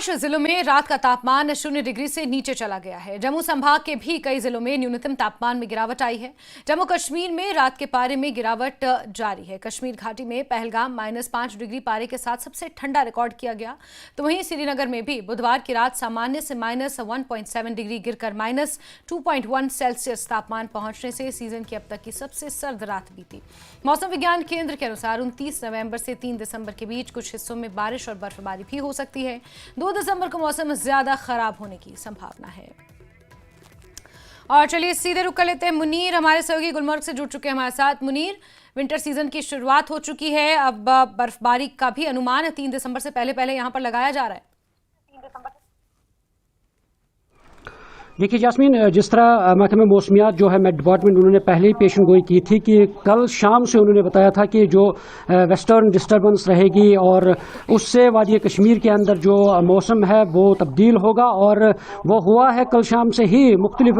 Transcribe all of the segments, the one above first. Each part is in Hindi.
अधिकांश जिलों में रात का तापमान 0 डिग्री से नीचे चला गया है। जम्मू संभाग के भी कई जिलों में न्यूनतम तापमान में गिरावट आई है। जम्मू कश्मीर में रात के पारे में गिरावट जारी है। कश्मीर घाटी में पहलगाम -5 डिग्री पारे के साथ सबसे ठंडा रिकॉर्ड किया गया, तो वहीं श्रीनगर में भी बुधवार की रात सामान्य से -1.7 डिग्री गिरकर -2.1 सेल्सियस तापमान पहुंचने से सीजन की अब तक की सबसे सर्द रात बीती। मौसम विज्ञान केंद्र के अनुसार 29 नवंबर से 3 दिसंबर के बीच कुछ हिस्सों में बारिश और बर्फबारी भी हो सकती है। 2 दिसंबर को मौसम ज्यादा खराब होने की संभावना है। और चलिए सीधे रुक कर लेते हैं। मुनीर हमारे सहयोगी गुलमर्ग से जुड़ चुके हैं हमारे साथ। मुनीर, विंटर सीजन की शुरुआत हो चुकी है, अब बर्फबारी का भी अनुमान 3 दिसंबर से पहले यहाँ पर लगाया जा रहा है। देखिए जास्मीन, जिस तरह महकमे मौसमियात जो है मेट डिपार्टमेंट, उन्होंने पहले ही पेशन गोई की थी कि कल शाम से उन्होंने बताया था कि जो वेस्टर्न डिस्टर्बेंस रहेगी और उससे वादी कश्मीर के अंदर जो मौसम है वो तब्दील होगा, और वो हुआ है। कल शाम से ही मुख्तलिफ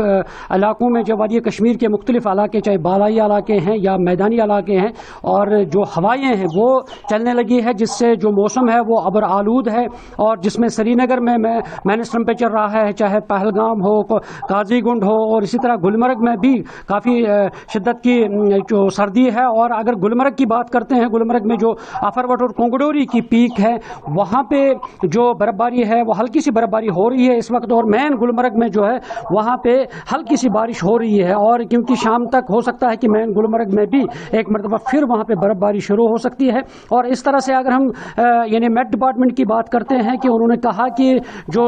इलाकों में जो वादी कश्मीर के मुख्तलिफ इलाके, चाहे बालाई इलाके हैं या मैदानी इलाके हैं, और जो हवाएँ हैं वो चलने लगी है, जिससे जो मौसम है वो अबर आलूद है। और जिसमें श्रीनगर में माइनस टेम्परेचर रहा है, चाहे पहलगाम हो, काजीगुंड हो, और इसी तरह गुलमर्ग में भी काफ़ी शिद्दत की जो सर्दी है। और अगर गुलमर्ग की बात करते हैं, गुलमर्ग में जो आफरवट और कोंगडोरी की पीक है, वहाँ पे जो बर्फबारी है वो हल्की सी बर्फबारी हो रही है इस वक्त, और मैन गुलमर्ग में जो है वहाँ पे हल्की सी बारिश हो रही है। और क्योंकि शाम तक हो सकता है कि मैन गुलमर्ग में भी एक मरतबा फिर वहाँ पे बर्फबारी शुरू हो सकती है। और इस तरह से अगर हम यानी मेट डिपार्टमेंट की बात करते हैं कि उन्होंने कहा कि जो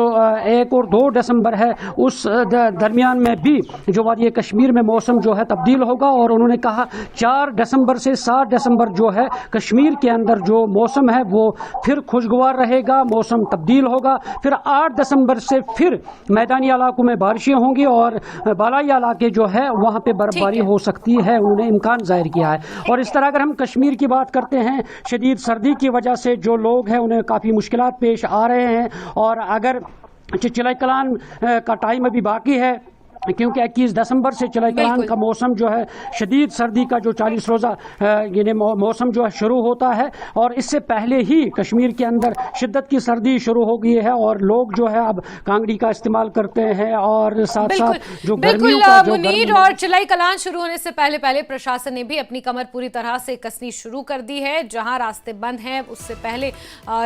1 और 2 दिसंबर है उस दरमियान में भी जो वादी कश्मीर में मौसम जो है तब्दील होगा। और उन्होंने कहा 4 दिसंबर से 7 दिसंबर जो है कश्मीर के अंदर जो मौसम है वो फिर खुशगवार रहेगा, मौसम तब्दील होगा। फिर 8 दिसंबर से फिर मैदानी इलाकों में बारिशें होंगी और बालाई इलाके जो है वहाँ पे बर्फबारी हो सकती है, उन्होंने इम्कान जाहिर किया है। और इस तरह अगर हम कश्मीर की बात करते हैं, शदीद सर्दी की वजह से जो लोग हैं उन्हें काफ़ी मुश्किलात पेश आ रहे हैं। और अगर चिलाई कलान का टाइम अभी बाकी है, क्योंकि 21 दिसंबर से चिलाई कलान का मौसम जो है शदीद सर्दी का जो 40 रोज़ा यानी मौसम जो है शुरू होता है। और इससे पहले ही कश्मीर के अंदर शिद्दत की सर्दी शुरू हो गई है और लोग जो है अब कांगड़ी का इस्तेमाल करते हैं। और साथ साथ जो गर्मियों का जो मुनीर, और चिलाई कलान शुरू होने से पहले प्रशासन ने भी अपनी कमर पूरी तरह से कसनी शुरू कर दी है। जहां रास्ते बंद हैं उससे पहले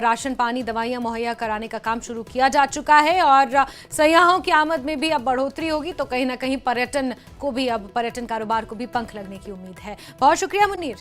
राशन पानी दवाइयां मुहैया कराने का काम शुरू किया जा चुका है। और सयाहों की आमद में भी अब बढ़ोतरी होगी, तो कहीं ना कहीं पर्यटन कारोबार को भी पंख लगने की उम्मीद है। बहुत शुक्रिया मुनीर।